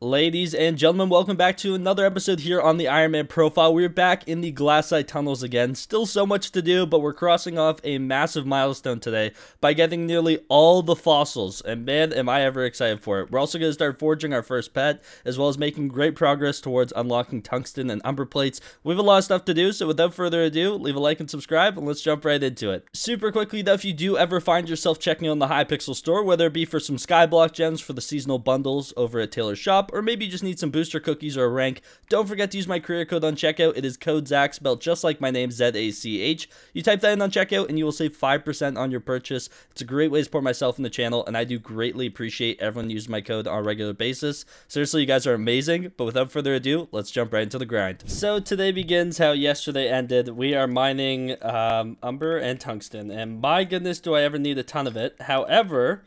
Ladies and gentlemen, welcome back to another episode here on the Ironman profile. We're back in the glassite tunnels again. Still so much to do, but we're crossing off a massive milestone today by getting nearly all the fossils. And man, am I ever excited for it. We're also going to start forging our first pet, as well as making great progress towards unlocking tungsten and umber plates. We have a lot of stuff to do, so without further ado, leave a like and subscribe, and let's jump right into it. Super quickly though, if you do ever find yourself checking on the Hypixel store, whether it be for some Skyblock gems for the seasonal bundles over at Taylor's shop, or maybe you just need some booster cookies or a rank, don't forget to use my career code on checkout. It is code Zach, spelled just like my name, Z-A-C-H. You type that in on checkout and you will save 5% on your purchase. It's a great way to support myself and the channel, and I do greatly appreciate everyone using my code on a regular basis. Seriously, you guys are amazing, but without further ado, let's jump right into the grind. So today begins how yesterday ended. We are mining umber and tungsten, and my goodness, do I ever need a ton of it. However,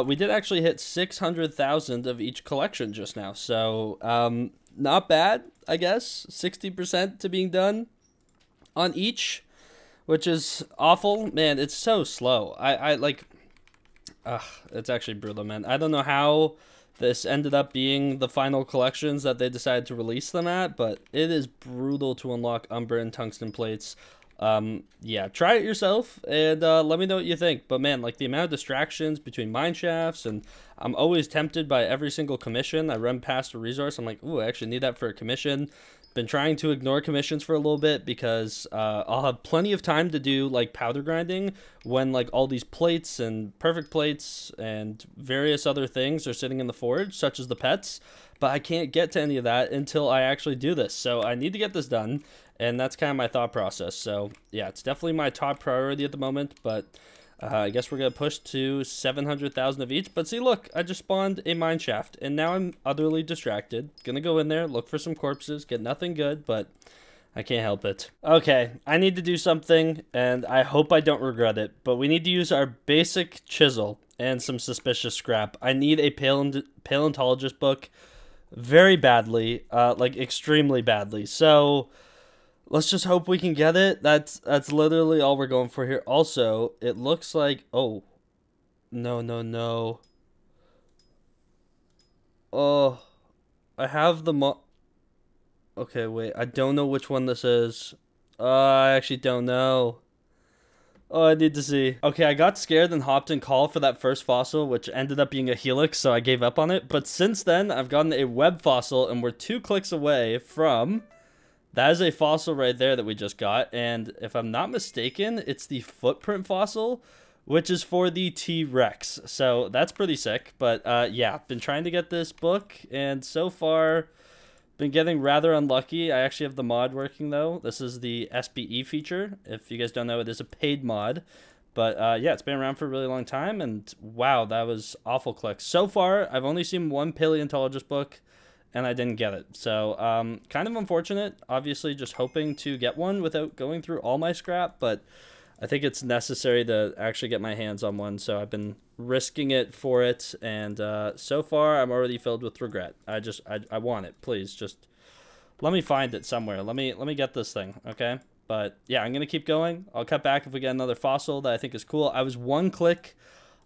we did actually hit 600,000 of each collection just now, so not bad, I guess. 60% to being done on each, which is awful. Man, it's so slow. It's actually brutal, man. I don't know how this ended up being the final collections that they decided to release them at, but it is brutal to unlock umber and tungsten plates. Yeah, try it yourself and let me know what you think. But man, like the amount of distractions between mine shafts, and I'm always tempted by every single commission. I run past a resource, I'm like, ooh, I actually need that for a commission. Been trying to ignore commissions for a little bit because I'll have plenty of time to do like powder grinding when like all these plates and perfect plates and various other things are sitting in the forge, such as the pets. But I can't get to any of that until I actually do this. So I need to get this done. And that's kind of my thought process. So yeah, it's definitely my top priority at the moment. But I guess we're going to push to 700,000 of each. But see, look, I just spawned a mine shaft. And now I'm utterly distracted. Going to go in there, look for some corpses, get nothing good. But I can't help it. Okay, I need to do something. And I hope I don't regret it. But we need to use our basic chisel and some suspicious scrap. I need a paleontologist book very badly. Like extremely badly. So let's just hope we can get it. That's literally all we're going for here. Also, it looks like... Oh. No. Oh. I have the Okay, wait. I don't know which one this is. I actually don't know. Oh, I need to see. Okay, I got scared and hopped in call for that first fossil, which ended up being a helix, so I gave up on it. But since then, I've gotten a web fossil, and we're 2 clicks away from... That is a fossil right there that we just got, and if I'm not mistaken, it's the footprint fossil, which is for the T-Rex. So that's pretty sick, but yeah, been trying to get this book, and so far, been getting rather unlucky. I actually have the mod working, though. This is the SBE feature. If you guys don't know, it is a paid mod, but yeah, it's been around for a really long time, and wow, that was awful clicks. So far, I've only seen one paleontologist book, and I didn't get it. So, kind of unfortunate. Obviously, just hoping to get one without going through all my scrap, but I think it's necessary to actually get my hands on one, so I've been risking it for it, and so far, I'm already filled with regret. I want it. Please, just let me find it somewhere. Let me get this thing, okay? But, yeah, I'm going to keep going. I'll cut back if we get another fossil that I think is cool. I was 1 click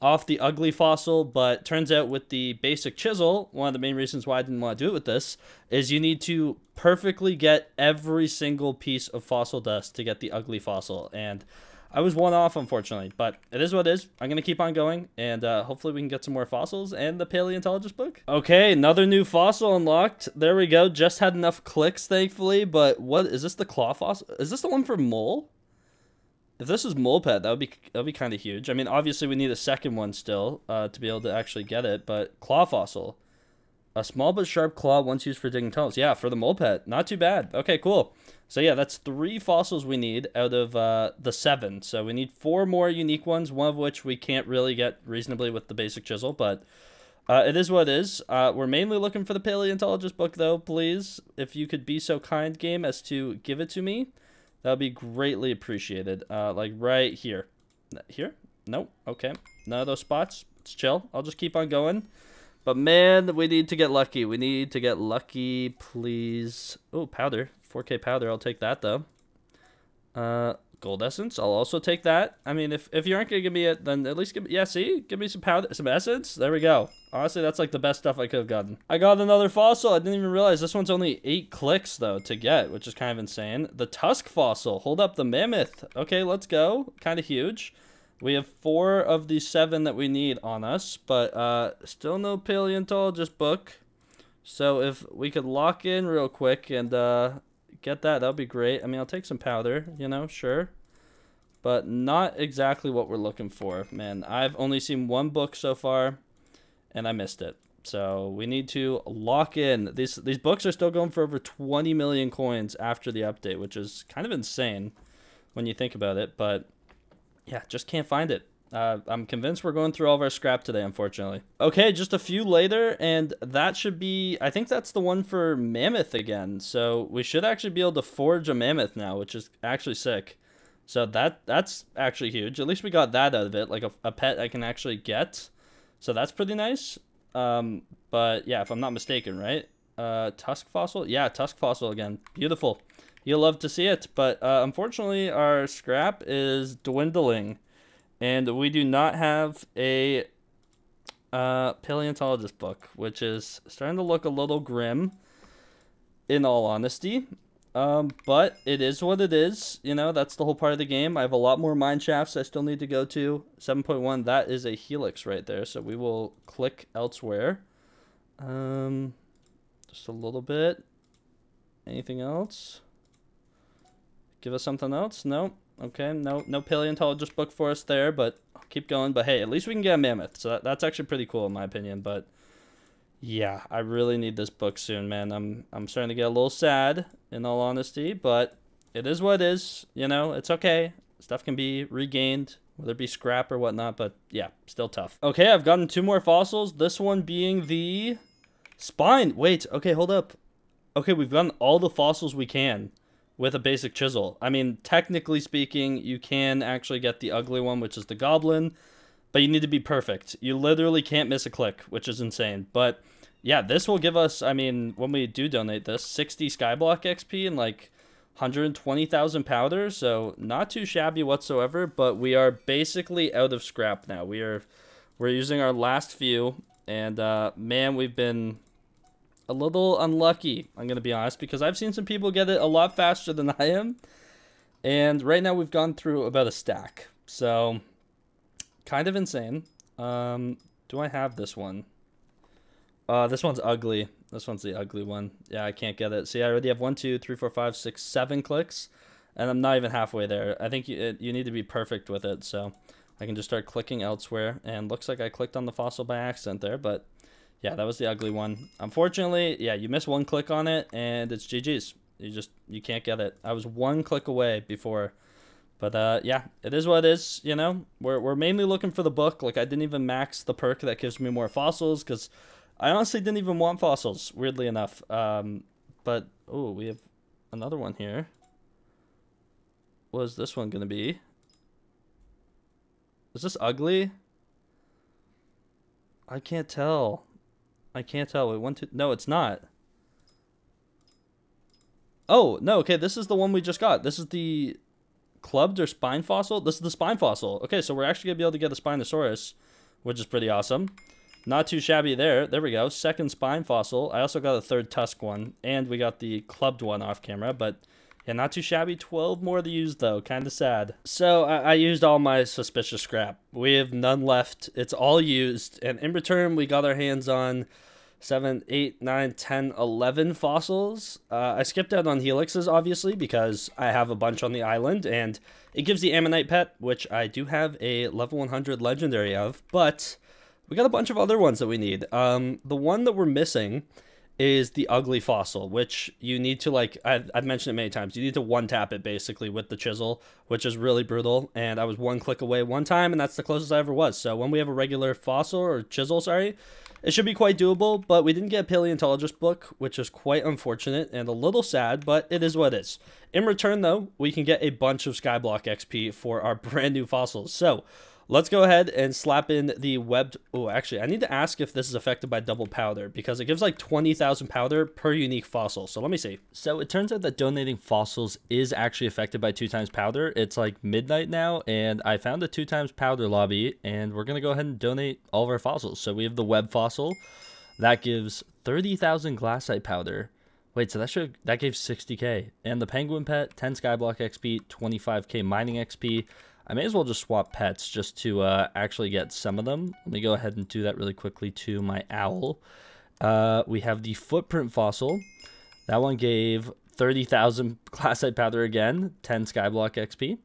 off the ugly fossil, but turns out with the basic chisel, one of the main reasons why I didn't want to do it with this is you need to perfectly get every single piece of fossil dust to get the ugly fossil, and I was 1 off, unfortunately, but it is what it is. I'm going to keep on going, and hopefully we can get some more fossils and the paleontologist book. Okay, another new fossil unlocked. There we go. Just had enough clicks, thankfully, but what is this, the claw fossil? Is this the one for mole? If this is mole pet, that would be kind of huge. I mean, obviously we need a second one still to be able to actually get it, but claw fossil. A small but sharp claw once used for digging tunnels. Yeah, for the mole pet. Not too bad. Okay, cool. So yeah, that's 3 fossils we need out of the 7. So we need 4 more unique ones, one of which we can't really get reasonably with the basic chisel, but it is what it is. We're mainly looking for the paleontologist book, though. Please, if you could be so kind, game, as to give it to me. That would be greatly appreciated. Like right here. Here? Nope. Okay. None of those spots. It's chill. I'll just keep on going. But man, we need to get lucky. We need to get lucky, please. Oh, powder. 4K powder. I'll take that, though. Gold essence, I'll also take that. I mean, if you aren't gonna give me it, then at least give me, yeah, see? Give me some powder, some essence. There we go. Honestly, that's like the best stuff I could have gotten. I got another fossil. I didn't even realize this one's only 8 clicks, though, to get, which is kind of insane. The tusk fossil. Hold up, the mammoth. Okay, let's go. Kind of huge. We have 4 of the 7 that we need on us, but still no paleontologist book. So if we could lock in real quick and get that, that'd be great. I mean, I'll take some powder, you know, sure. But not exactly what we're looking for, man. I've only seen 1 book so far, and I missed it. So we need to lock in. These books are still going for over 20 million coins after the update, which is kind of insane when you think about it. But yeah, just can't find it. I'm convinced we're going through all of our scrap today, unfortunately. Okay, just a few later, and that should be... I think that's the one for Mammoth again. So we should actually be able to forge a Mammoth now, which is actually sick. So that's actually huge. At least we got that out of it, like a pet I can actually get. So that's pretty nice. But yeah, if I'm not mistaken, right? Tusk fossil? Yeah, tusk fossil again. Beautiful. You'll love to see it. But unfortunately, our scrap is dwindling. And we do not have a paleontologist book, which is starting to look a little grim, in all honesty. But it is what it is. You know, that's the whole part of the game. I have a lot more mine shafts I still need to go to. 7.1, that is a helix right there. So we will click elsewhere. Just a little bit. Anything else? Give us something else? No. Okay, no paleontologist book for us there, but I'll keep going. But hey, at least we can get a mammoth, so that's actually pretty cool in my opinion. But yeah, I really need this book soon, man. I'm starting to get a little sad, in all honesty, but it is what it is. You know, it's okay. Stuff can be regained, whether it be scrap or whatnot, but yeah, still tough. Okay, I've gotten 2 more fossils. This one being the spine. Wait, okay, hold up. Okay, we've gotten all the fossils we can with a basic chisel. I mean, technically speaking, you can actually get the ugly one, which is the goblin, but you need to be perfect. You literally can't miss a click, which is insane. But yeah, this will give us, I mean, when we do donate this, 60 Skyblock XP and like 120,000 powder, so not too shabby whatsoever, but we are basically out of scrap now. We're using our last few, and man, we've been a little unlucky, I'm going to be honest, because I've seen some people get it a lot faster than I am. And right now we've gone through about a stack. So, kind of insane. Do I have this one? This one's ugly. This one's the ugly one. Yeah, I can't get it. See, I already have 1, 2, 3, 4, 5, 6, 7 clicks. And I'm not even halfway there. I think you need to be perfect with it. So, I can just start clicking elsewhere. And looks like I clicked on the fossil by accident there, but... yeah, that was the ugly one. Unfortunately, yeah, you miss 1 click on it, and it's GG's. You can't get it. I was 1 click away before. But, yeah, it is what it is, you know? We're mainly looking for the book. Like, I didn't even max the perk that gives me more fossils, because I honestly didn't even want fossils, weirdly enough. But, oh, we have another one here. What is this one going to be? Is this ugly? I can't tell. I can't tell. Wait, 1, 2... no, it's not. Oh, no, okay, this is the one we just got. This is the clubbed or spine fossil. This is the spine fossil. Okay, so we're actually going to be able to get a Spinosaurus, which is pretty awesome. Not too shabby there. There we go. Second spine fossil. I also got a 3rd tusk one, and we got the clubbed one off camera, but... yeah, not too shabby. 12 more to use, though. Kind of sad. So, I used all my suspicious scrap. We have none left. It's all used. And in return, we got our hands on 7, 8, 9, 10, 11 fossils. I skipped out on helixes, obviously, because I have a bunch on the island. And it gives the ammonite pet, which I do have a level 100 legendary of. But we got a bunch of other ones that we need. The one that we're missing... is the ugly fossil, which you need to, like, I've mentioned it many times, you need to one-tap it, basically, with the chisel, which is really brutal, and I was 1 click away one time, and that's the closest I ever was. So when we have a regular fossil, or chisel, sorry, it should be quite doable, but we didn't get a paleontologist book, which is quite unfortunate, and a little sad, but it is what it is. In return, though, we can get a bunch of Skyblock XP for our brand new fossils. So, Let's go ahead and slap in the webbed. Oh, actually, I need to ask if this is affected by double powder because it gives like 20,000 powder per unique fossil. So let me see. So it turns out that donating fossils is actually affected by 2 times powder. It's like midnight now, and I found a 2 times powder lobby, and we're going to go ahead and donate all of our fossils. So we have the web fossil. That gives 30,000 glassite powder. Wait, so that gave 60k. And the penguin pet, 10 skyblock XP, 25k mining XP. I may as well just swap pets just to actually get some of them. Let me go ahead and do that really quickly to my owl. We have the footprint fossil. That one gave 30,000 glassite powder again, 10 skyblock XP.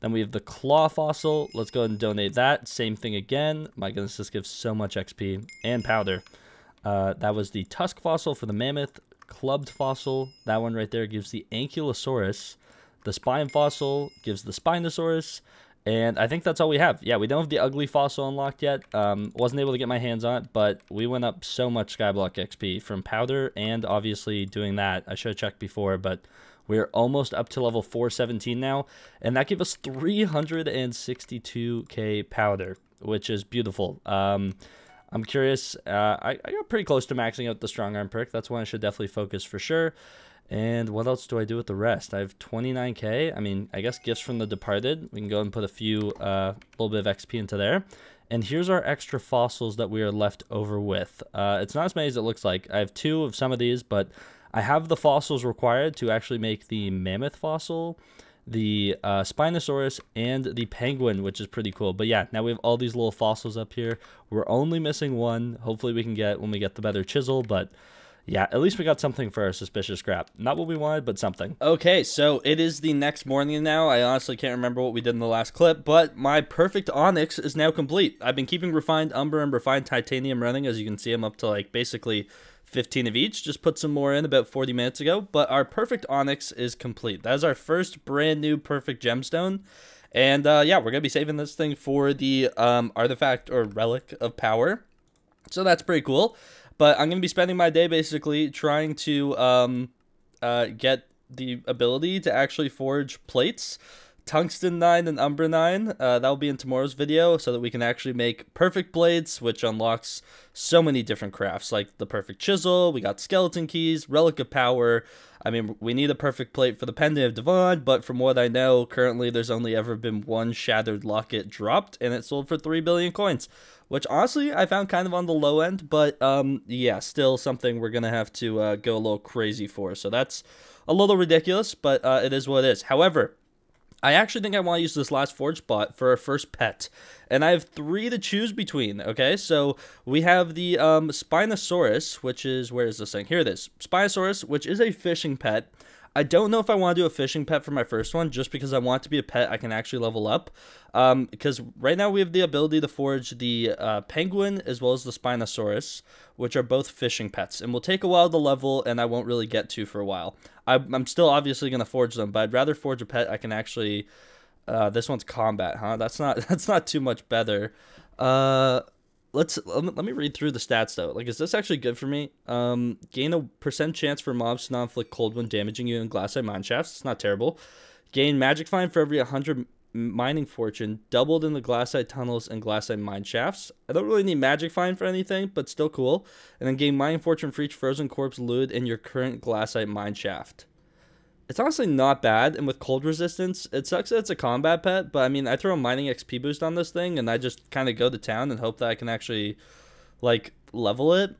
Then we have the claw fossil. Let's go ahead and donate that. Same thing again. My goodness, this gives so much XP and powder. That was the tusk fossil for the mammoth. Clubbed fossil. That one right there gives the ankylosaurus. The spine fossil gives the spinosaurus. And I think that's all we have. Yeah, we don't have the ugly fossil unlocked yet. Wasn't able to get my hands on it, but we went up so much skyblock XP from powder and obviously doing that. I should have checked before, but we're almost up to level 417 now. And that gave us 362k powder, which is beautiful. I'm curious. I got pretty close to maxing out the strong arm perk. That's one I should definitely focus for sure. And what else do I do with the rest? I have 29k. I mean, I guess gifts from the departed. We can go and put a few, little bit of XP into there. And here's our extra fossils that we are left over with. It's not as many as it looks like. I have 2 of some of these, but I have the fossils required to actually make the mammoth fossil, the Spinosaurus, and the penguin, which is pretty cool. But yeah, now we have all these little fossils up here. We're only missing one. Hopefully we can get when we get the better chisel, but yeah, at least we got something for our suspicious scrap. Not what we wanted, but something. Okay, so it is the next morning now. I honestly can't remember what we did in the last clip, but my perfect onyx is now complete. I've been keeping refined umber and refined titanium running. As you can see, I'm up to like basically 15 of each. Just put some more in about 40 minutes ago, but our perfect onyx is complete. That is our first brand new perfect gemstone. And yeah, we're going to be saving this thing for the artifact or relic of power. So that's pretty cool. But I'm going to be spending my day basically trying to get the ability to actually forge plates. Tungsten 9 and Umbra 9. That'll be in tomorrow's video so that we can actually make perfect blades, which unlocks so many different crafts, like the perfect chisel. We got skeleton keys, relic of power. I mean, we need a perfect plate for the pendant of Devon, but from what I know, currently there's only ever been one shattered locket dropped, and it sold for 3 billion coins, which honestly I found kind of on the low end, but yeah, still something we're gonna have to go a little crazy for. So that's a little ridiculous, but it is what it is. However, I actually think I want to use this last forge spot for our first pet. And I have 3 to choose between, okay? So we have the Spinosaurus, which is, where is this thing? Here it is. Spinosaurus, which is a fishing pet. I don't know if I want to do a fishing pet for my first one, just because I want it to be a pet I can actually level up. Because right now we have the ability to forge the penguin as well as the Spinosaurus, which are both fishing pets. And will take a while to level, and I won't really get to for a while. I'm still obviously going to forge them, but I'd rather forge a pet I can actually... this one's combat, huh? That's not too much better. Let me read through the stats though. Like, is this actually good for me? Gain a % chance for mobs to not inflict cold when damaging you in glassite mine shafts. It's not terrible. Gain magic find for every 100 mining fortune, doubled in the glassite tunnels and glassite mine shafts. I don't really need magic find for anything, but still cool. And then gain mining fortune for each frozen corpse looted in your current glassite mine shaft. It's honestly not bad, and with cold resistance, it sucks that it's a combat pet, but I mean, I throw a mining XP boost on this thing, and I just kind of go to town and hope that I can actually, like, level it.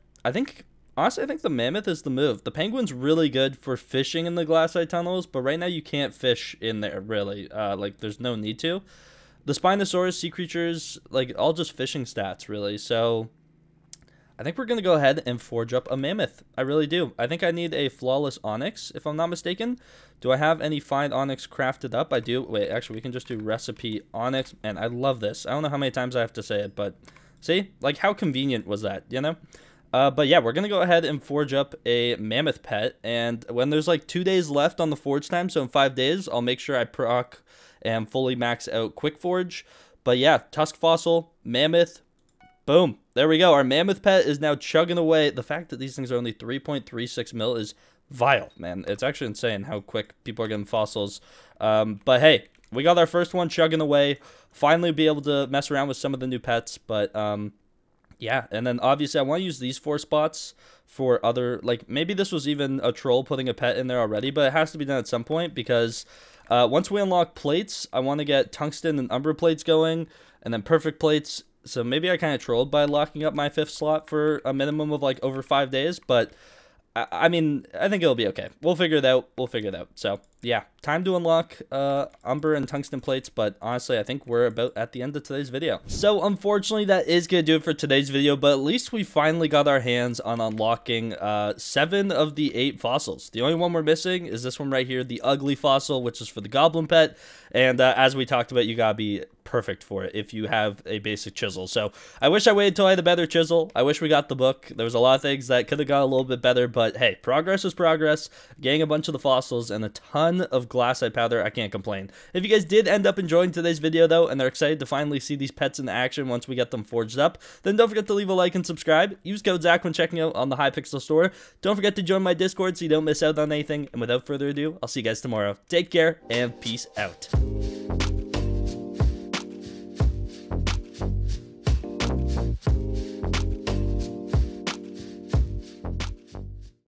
Honestly, I think the mammoth is the move. The penguin's really good for fishing in the glassite tunnels, but right now you can't fish in there, really. Like, there's no need to. The Spinosaurus, sea creatures, like, all just fishing stats, really, so... I think we're going to go ahead and forge up a mammoth. I really do. I think I need a flawless onyx, if I'm not mistaken. Do I have any fine onyx crafted up? I do. Wait, actually, we can just do recipe onyx. And I love this. I don't know how many times I have to say it, but see? Like, how convenient was that, you know? But yeah, we're going to go ahead and forge up a mammoth pet. And when there's like 2 days left on the forge time, so in 5 days, I'll make sure I proc and fully max out quick forge. But yeah, tusk fossil, mammoth, boom. There we go. Our mammoth pet is now chugging away. The fact that these things are only 3.36 mil is vile, man. It's actually insane how quick people are getting fossils. But hey, we got our first one chugging away. Finally be able to mess around with some of the new pets, but yeah. And then obviously I want to use these 4 spots for other, like, maybe this was even a troll putting a pet in there already, but it has to be done at some point, because once we unlock plates, I want to get tungsten and umber plates going, and then perfect plates. So maybe I kind of trolled by locking up my 5th slot for a minimum of like over 5 days, but I mean, I think it'll be okay. We'll figure it out. So yeah, time to unlock umber and tungsten plates, but honestly, I think we're about at the end of today's video. So unfortunately, that is gonna do it for today's video, but at least we finally got our hands on unlocking 7 of the 8 fossils. The only one we're missing is this one right here, the ugly fossil, which is for the goblin pet, and as we talked about, you gotta be perfect for it if you have a basic chisel. So I wish I waited till I had a better chisel. I wish we got the book. There was a lot of things that could have got a little bit better, but hey, progress is progress. Getting a bunch of the fossils and a ton of glassite powder, I can't complain. If you guys did end up enjoying today's video though, and they're excited to finally see these pets in action once we get them forged up, then don't forget to leave a like and subscribe. Use code Zach when checking out on the Hypixel store. Don't forget to join my Discord so you don't miss out on anything. And without further ado, I'll see you guys tomorrow. Take care and peace out.